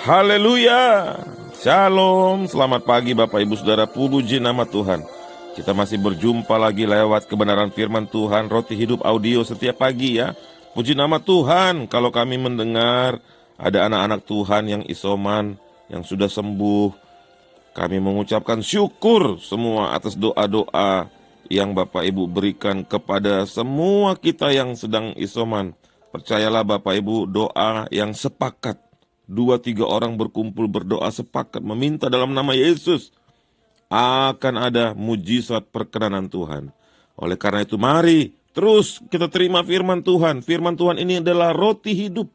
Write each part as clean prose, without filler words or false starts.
Haleluya. Shalom, selamat pagi Bapak Ibu Saudara, puji nama Tuhan. Kita masih berjumpa lagi lewat kebenaran firman Tuhan, roti hidup audio setiap pagi ya. Puji nama Tuhan, kalau kami mendengar ada anak-anak Tuhan yang isoman, yang sudah sembuh. Kami mengucapkan syukur semua atas doa-doa yang Bapak Ibu berikan kepada semua kita yang sedang isoman. Percayalah Bapak Ibu, doa yang sepakat. 2-3 orang berkumpul berdoa sepakat meminta dalam nama Yesus, akan ada mujizat perkenanan Tuhan. Oleh karena itu mari terus kita terima firman Tuhan. Firman Tuhan ini adalah roti hidup.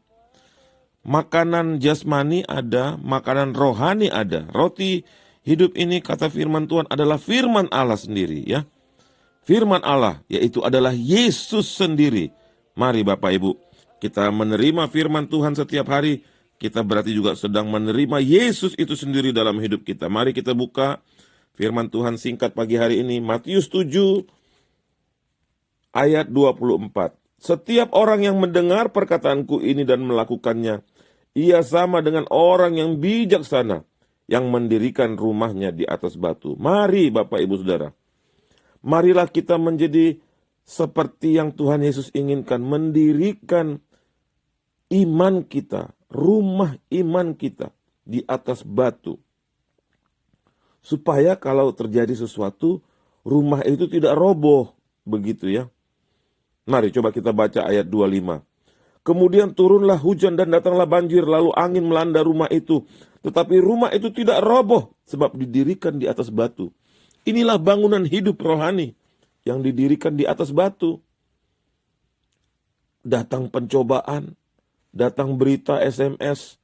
Makanan jasmani ada, makanan rohani ada. Roti hidup ini kata firman Tuhan adalah firman Allah sendiri ya. Firman Allah yaitu adalah Yesus sendiri. Mari Bapak Ibu, kita menerima firman Tuhan setiap hari. Kita berarti juga sedang menerima Yesus itu sendiri dalam hidup kita. Mari kita buka firman Tuhan singkat pagi hari ini. Matius 7 ayat 24. Setiap orang yang mendengar perkataanku ini dan melakukannya, ia sama dengan orang yang bijaksana yang mendirikan rumahnya di atas batu. Mari Bapak Ibu Saudara, marilah kita menjadi seperti yang Tuhan Yesus inginkan. Mendirikan iman kita, rumah iman kita di atas batu. Supaya kalau terjadi sesuatu, rumah itu tidak roboh. Begitu ya. Mari coba kita baca ayat 25. Kemudian turunlah hujan dan datanglah banjir, lalu angin melanda rumah itu. Tetapi rumah itu tidak roboh, sebab didirikan di atas batu. Inilah bangunan hidup rohani yang didirikan di atas batu. Datang pencobaan, datang berita SMS,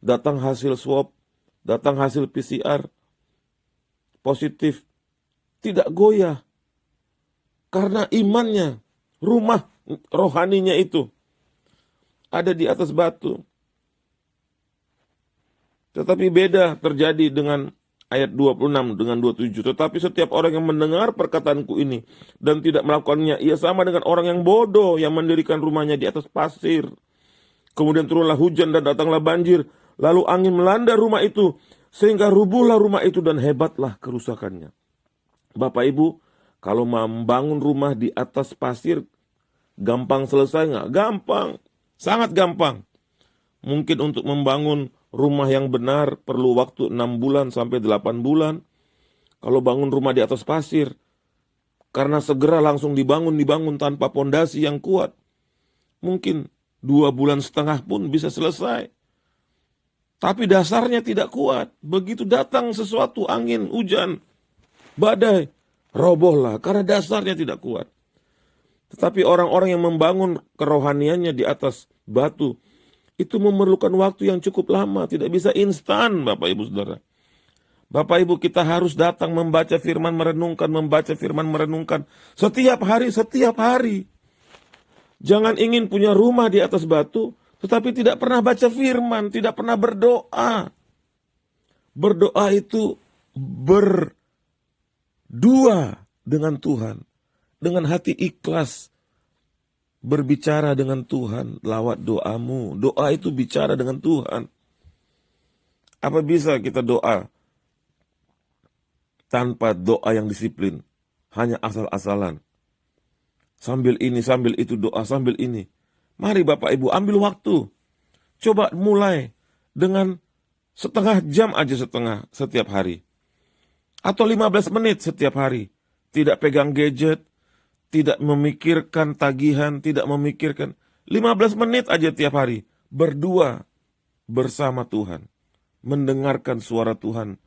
datang hasil swab, datang hasil PCR, positif, tidak goyah. Karena imannya, rumah rohaninya itu ada di atas batu. Tetapi beda terjadi dengan ayat 26 dengan 27. Tetapi setiap orang yang mendengar perkataanku ini dan tidak melakukannya, ia sama dengan orang yang bodoh yang mendirikan rumahnya di atas pasir. Kemudian turunlah hujan dan datanglah banjir, lalu angin melanda rumah itu, sehingga rubuhlah rumah itu dan hebatlah kerusakannya. Bapak Ibu, kalau membangun rumah di atas pasir, gampang selesai nggak? Gampang, sangat gampang. Mungkin untuk membangun rumah yang benar perlu waktu 6 bulan sampai 8 bulan. Kalau bangun rumah di atas pasir, karena segera langsung dibangun tanpa pondasi yang kuat, mungkin 2,5 bulan pun bisa selesai. Tapi dasarnya tidak kuat. Begitu datang sesuatu, angin, hujan, badai, robohlah karena dasarnya tidak kuat. Tetapi orang-orang yang membangun kerohaniannya di atas batu, itu memerlukan waktu yang cukup lama. Tidak bisa instan Bapak Ibu Saudara. Bapak Ibu, kita harus datang membaca firman, merenungkan, membaca firman, merenungkan. Setiap hari. Jangan ingin punya rumah di atas batu, tetapi tidak pernah baca firman, tidak pernah berdoa. Berdoa itu berdua dengan Tuhan. Dengan hati ikhlas, berbicara dengan Tuhan lewat doamu. Doa itu bicara dengan Tuhan. Apa bisa kita doa tanpa doa yang disiplin? Hanya asal-asalan. Sambil ini, sambil itu doa, sambil ini. Mari Bapak Ibu ambil waktu. Coba mulai dengan setengah jam aja setiap hari. Atau 15 menit setiap hari. Tidak pegang gadget, tidak memikirkan tagihan, tidak memikirkan. 15 menit aja tiap hari. Berdua bersama Tuhan. Mendengarkan suara Tuhan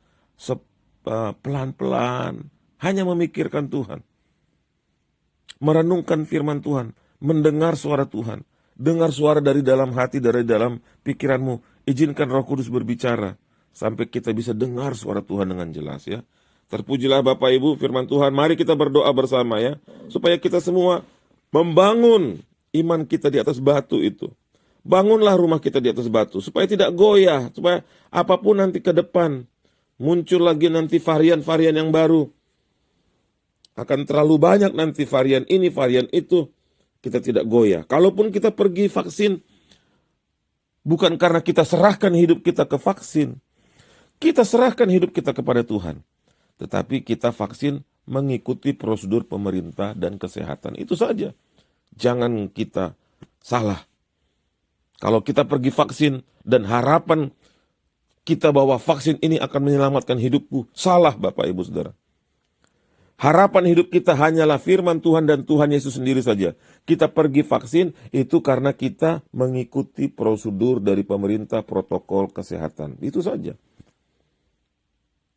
pelan-pelan. Hanya memikirkan Tuhan. Merenungkan firman Tuhan, mendengar suara Tuhan, dengar suara dari dalam hati, dari dalam pikiranmu. Izinkan Roh Kudus berbicara sampai kita bisa dengar suara Tuhan dengan jelas ya. Terpujilah Bapak Ibu firman Tuhan. Mari kita berdoa bersama ya, supaya kita semua membangun iman kita di atas batu itu. Bangunlah rumah kita di atas batu supaya tidak goyah, supaya apapun nanti ke depan muncul lagi nanti varian-varian yang baru. Akan terlalu banyak nanti varian ini, varian itu. Kita tidak goyah. Kalaupun kita pergi vaksin, Bukan karena kita serahkan hidup kita ke vaksin. Kita serahkan hidup kita kepada Tuhan. Tetapi kita vaksin mengikuti prosedur pemerintah dan kesehatan. Itu saja. Jangan kita salah. Kalau kita pergi vaksin dan harapan kita bahwa vaksin ini akan menyelamatkan hidupku, salah Bapak Ibu Saudara. Harapan hidup kita hanyalah firman Tuhan dan Tuhan Yesus sendiri saja. Kita pergi vaksin itu karena kita mengikuti prosedur dari pemerintah, protokol kesehatan. Itu saja.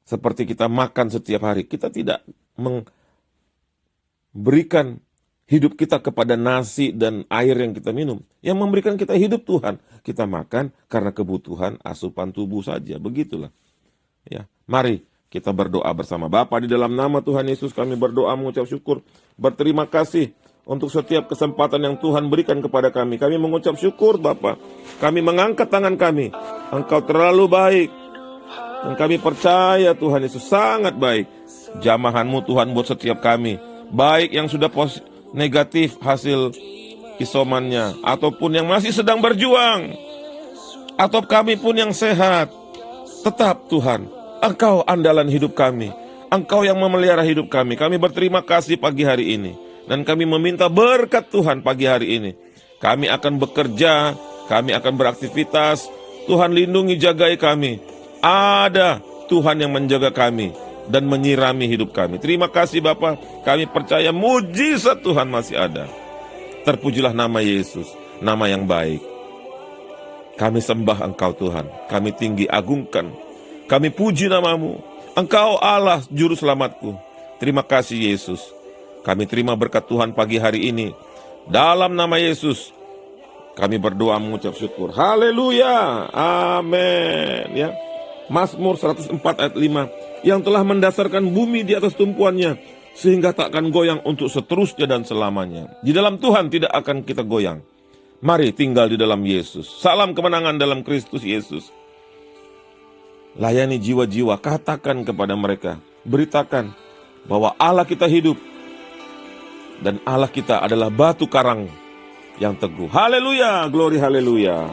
Seperti kita makan setiap hari, kita tidak memberikan hidup kita kepada nasi dan air yang kita minum. Yang memberikan kita hidup Tuhan. Kita makan karena kebutuhan asupan tubuh saja. Begitulah. Ya, mari kita berdoa bersama. Bapa, di dalam nama Tuhan Yesus kami berdoa mengucap syukur. Berterima kasih untuk setiap kesempatan yang Tuhan berikan kepada kami. Kami mengucap syukur Bapa. Kami mengangkat tangan kami. Engkau terlalu baik. Dan kami percaya Tuhan Yesus sangat baik. Jamahan-Mu Tuhan buat setiap kami. Baik yang sudah negatif hasil isomannya. Ataupun yang masih sedang berjuang. Atau kami pun yang sehat. Tetap Tuhan, Engkau andalan hidup kami. Engkau yang memelihara hidup kami. Kami berterima kasih pagi hari ini. Dan kami meminta berkat Tuhan pagi hari ini. Kami akan bekerja. Kami akan beraktivitas. Tuhan lindungi, jagai kami. Ada Tuhan yang menjaga kami. Dan menyirami hidup kami. Terima kasih Bapa. Kami percaya mujizat Tuhan masih ada. Terpujilah nama Yesus. Nama yang baik. Kami sembah Engkau Tuhan. Kami tinggi agungkan. Kami puji nama-Mu. Engkau Allah juru selamatku. Terima kasih Yesus. Kami terima berkat Tuhan pagi hari ini. Dalam nama Yesus kami berdoa mengucap syukur. Haleluya. Amin. Ya. Mazmur 104 ayat 5. Yang telah mendasarkan bumi di atas tumpuannya, sehingga tak akan goyang untuk seterusnya dan selamanya. Di dalam Tuhan tidak akan kita goyang. Mari tinggal di dalam Yesus. Salam kemenangan dalam Kristus Yesus. Layani jiwa-jiwa, katakan kepada mereka, beritakan bahwa Allah kita hidup dan Allah kita adalah batu karang yang teguh. Haleluya, glory haleluya.